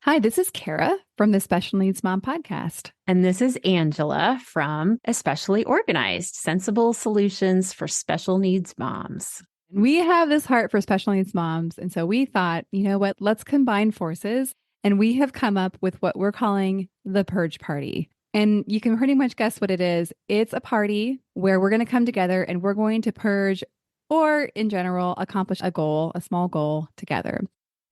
Hi, this is Kara from the Special Needs Mom podcast. And this is Angela from Especially Organized, Sensible Solutions for Special Needs Moms. We have this heart for special needs moms. And so we thought, you know what, let's combine forces. And we have come up with what we're calling the Purge Party. And you can pretty much guess what it is. It's a party where we're going to come together and we're going to purge, or in general, accomplish a goal, a small goal together.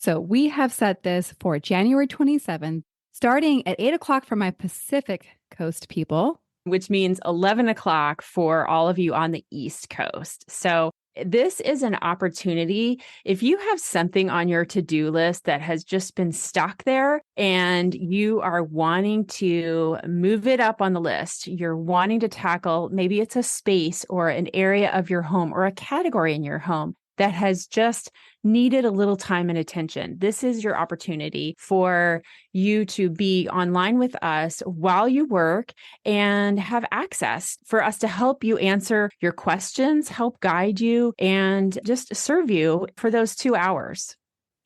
So we have set this for January 27th, starting at 8 o'clock for my Pacific Coast people, which means 11 o'clock for all of you on the East Coast. So this is an opportunity. If you have something on your to-do list that has just been stuck there and you are wanting to move it up on the list, you're wanting to tackle, maybe it's a space or an area of your home or a category in your home that has just needed a little time and attention. This is your opportunity for you to be online with us while you work and have access for us to help you answer your questions, help guide you, and just serve you for those 2 hours.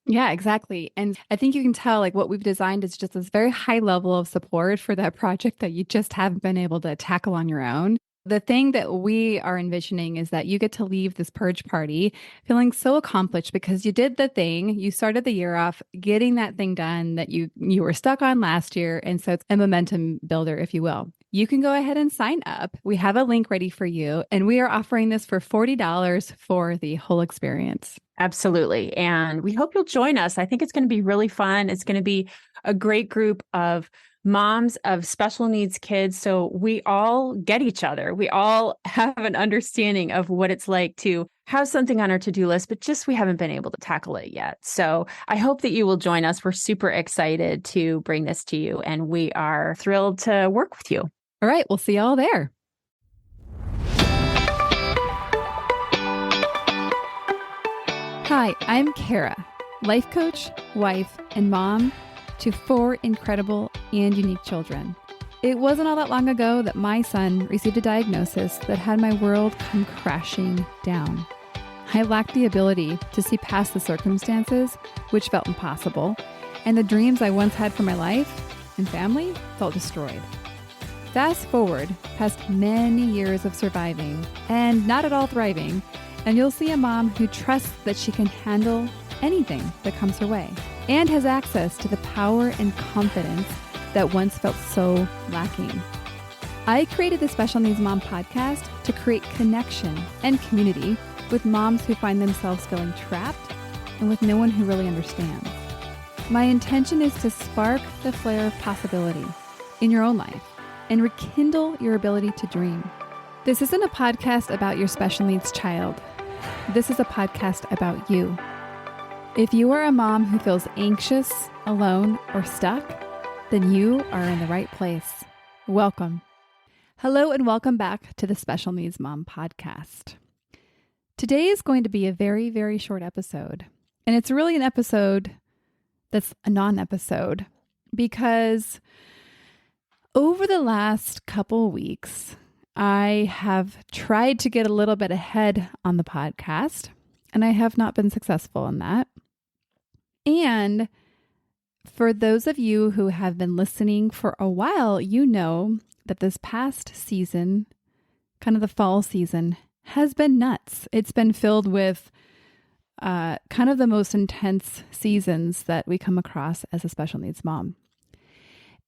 Yeah, exactly. And I think you can tell like what we've designed is just this very high level of support for that project that you just haven't been able to tackle on your own. The thing that we are envisioning is that you get to leave this purge party feeling so accomplished because you did the thing. You started the year off getting that thing done that you were stuck on last year. And so it's a momentum builder, if you will. You can go ahead and sign up. We have a link ready for you, and we are offering this for $40 for the whole experience. Absolutely. And we hope you'll join us. I think it's going to be really fun. It's going to be a great group of moms of special needs kids. So we all get each other. We all have an understanding of what it's like to have something on our to-do list, but just we haven't been able to tackle it yet. So I hope that you will join us. We're super excited to bring this to you, and we are thrilled to work with you. All right. We'll see you all there. Hi, I'm Kara, life coach, wife, and mom to 4 incredible and unique children. It wasn't all that long ago that my son received a diagnosis that had my world come crashing down. I lacked the ability to see past the circumstances, which felt impossible, and the dreams I once had for my life and family felt destroyed. Fast forward past many years of surviving and not at all thriving, and you'll see a mom who trusts that she can handle anything that comes her way and has access to the power and confidence that once felt so lacking. I created the Special Needs Mom podcast to create connection and community with moms who find themselves feeling trapped and with no one who really understands. My intention is to spark the flare of possibility in your own life and rekindle your ability to dream. This isn't a podcast about your special needs child. This is a podcast about you. If you are a mom who feels anxious, alone, or stuck, then you are in the right place. Welcome. Hello and welcome back to the Special Needs Mom podcast. Today is going to be a very, very short episode. And it's really an episode that's a non-episode because over the last couple weeks, I have tried to get a little bit ahead on the podcast, and I have not been successful in that. And for those of you who have been listening for a while, you know that this past season, kind of the fall season, has been nuts. It's been filled with kind of the most intense seasons that we come across as a special needs mom.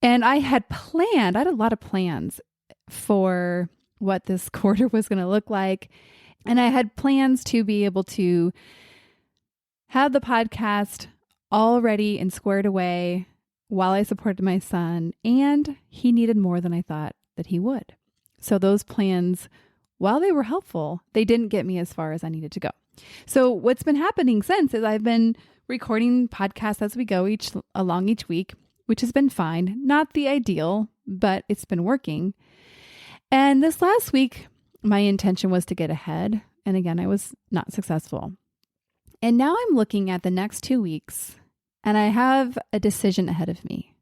And I had a lot of plans for what this quarter was going to look like. And I had plans to be able to have the podcast all ready and squared away while I supported my son. And he needed more than I thought that he would. So those plans, while they were helpful, they didn't get me as far as I needed to go. So what's been happening since is I've been recording podcasts as we go along each week, which has been fine. Not the ideal, but it's been working. And this last week, my intention was to get ahead. And again, I was not successful. And now I'm looking at the next 2 weeks, and I have a decision ahead of me.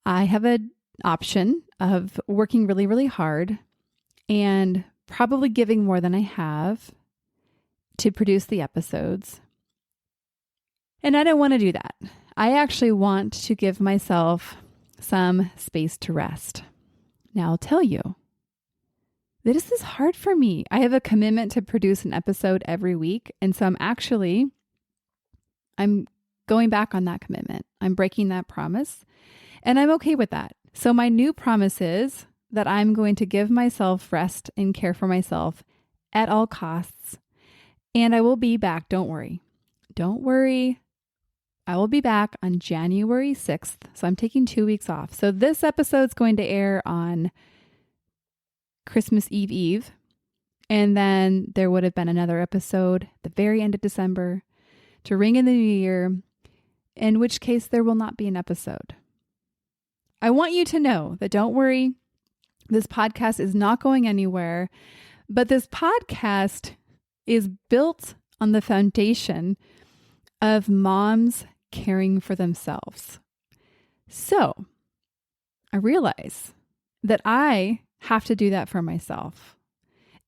I have an option of working really, really hard and probably giving more than I have to produce the episodes. And I don't want to do that. I actually want to give myself some space to rest. Now I'll tell you, this is hard for me. I have a commitment to produce an episode every week. And so I'm going back on that commitment. I'm breaking that promise and I'm okay with that. So my new promise is that I'm going to give myself rest and care for myself at all costs. And I will be back. Don't worry. Don't worry. I will be back on January 6th. So I'm taking 2 weeks off. So this episode's going to air on Christmas Eve. And then there would have been another episode at the very end of December to ring in the new year, in which case there will not be an episode. I want you to know that don't worry, this podcast is not going anywhere, but this podcast is built on the foundation of moms caring for themselves. So I realize that I have to do that for myself,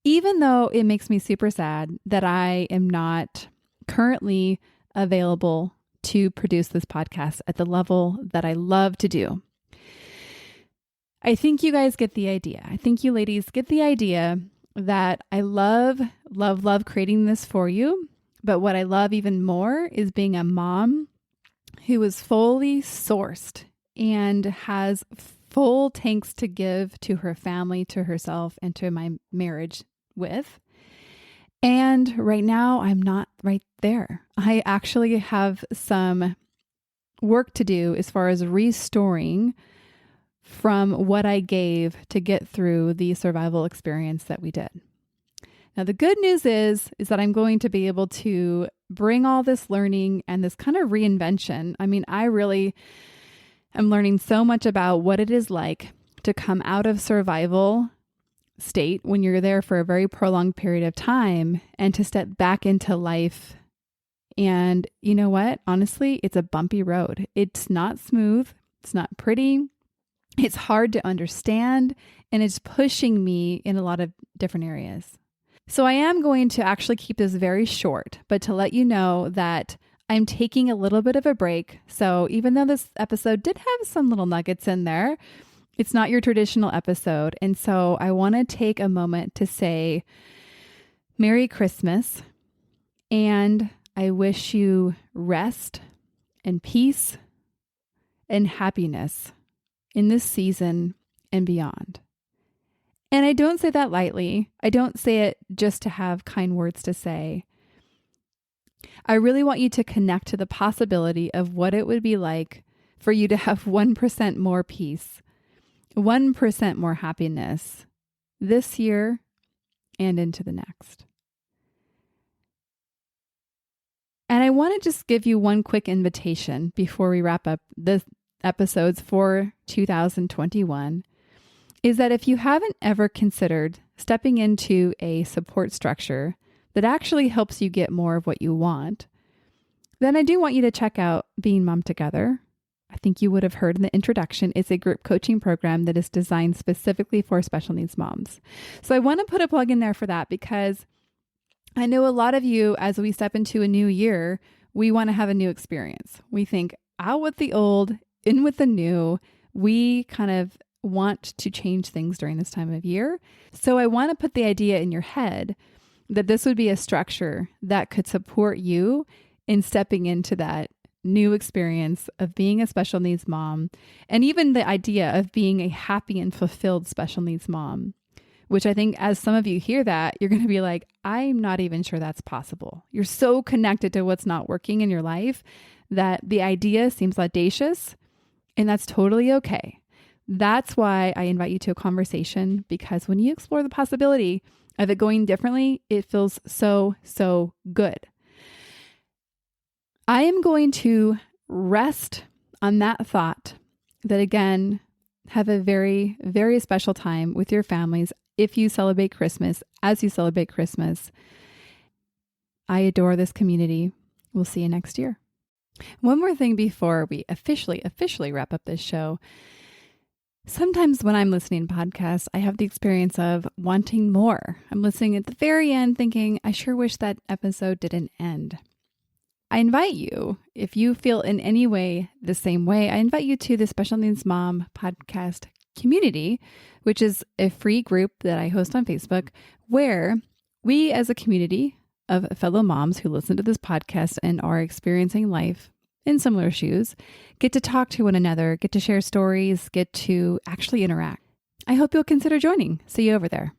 even though it makes me super sad that I am not currently available to produce this podcast at the level that I love to do. I think you guys get the idea. I think you ladies get the idea that I love creating this for you. But what I love even more is being a mom who is fully sourced and has full tanks to give to her family, to herself, and to my marriage with. And right now, I'm not right there. I actually have some work to do as far as restoring from what I gave to get through the survival experience that we did. Now, the good news is that I'm going to be able to bring all this learning and this kind of reinvention. I mean, I really am learning so much about what it is like to come out of survival state when you're there for a very prolonged period of time and to step back into life. And you know what? Honestly, it's a bumpy road. It's not smooth. It's not pretty. It's hard to understand, and it's pushing me in a lot of different areas. So I am going to actually keep this very short, but to let you know that I'm taking a little bit of a break. So even though this episode did have some little nuggets in there, it's not your traditional episode. And so I want to take a moment to say Merry Christmas, and I wish you rest and peace and happiness in this season and beyond. And I don't say that lightly. I don't say it just to have kind words to say. I really want you to connect to the possibility of what it would be like for you to have 1% more peace, 1% more happiness this year and into the next. And I want to just give you one quick invitation before we wrap up the episodes for 2021, is that if you haven't ever considered stepping into a support structure that actually helps you get more of what you want, then I do want you to check out Being Mom Together. I think you would have heard in the introduction, it's a group coaching program that is designed specifically for special needs moms. So I want to put a plug in there for that because I know a lot of you, as we step into a new year, we want to have a new experience. We think out with the old, in with the new. We kind of want to change things during this time of year. So I want to put the idea in your head that this would be a structure that could support you in stepping into that new experience of being a special needs mom, and even the idea of being a happy and fulfilled special needs mom, which I think as some of you hear that, you're going to be like, I'm not even sure that's possible. You're so connected to what's not working in your life that the idea seems audacious. And that's totally okay. That's why I invite you to a conversation, because when you explore the possibility of it going differently, it feels so, so good. I am going to rest on that thought that, again, have a very, very special time with your families if you celebrate Christmas, as you celebrate Christmas. I adore this community. We'll see you next year. One more thing before we officially wrap up this show. Sometimes when I'm listening to podcasts, I have the experience of wanting more. I'm listening at the very end thinking, I sure wish that episode didn't end. I invite you, if you feel in any way the same way, I invite you to the Special Needs Mom podcast community, which is a free group that I host on Facebook, where we as a community of fellow moms who listen to this podcast and are experiencing life in similar shoes get to talk to one another, get to share stories, get to actually interact. I hope you'll consider joining. See you over there.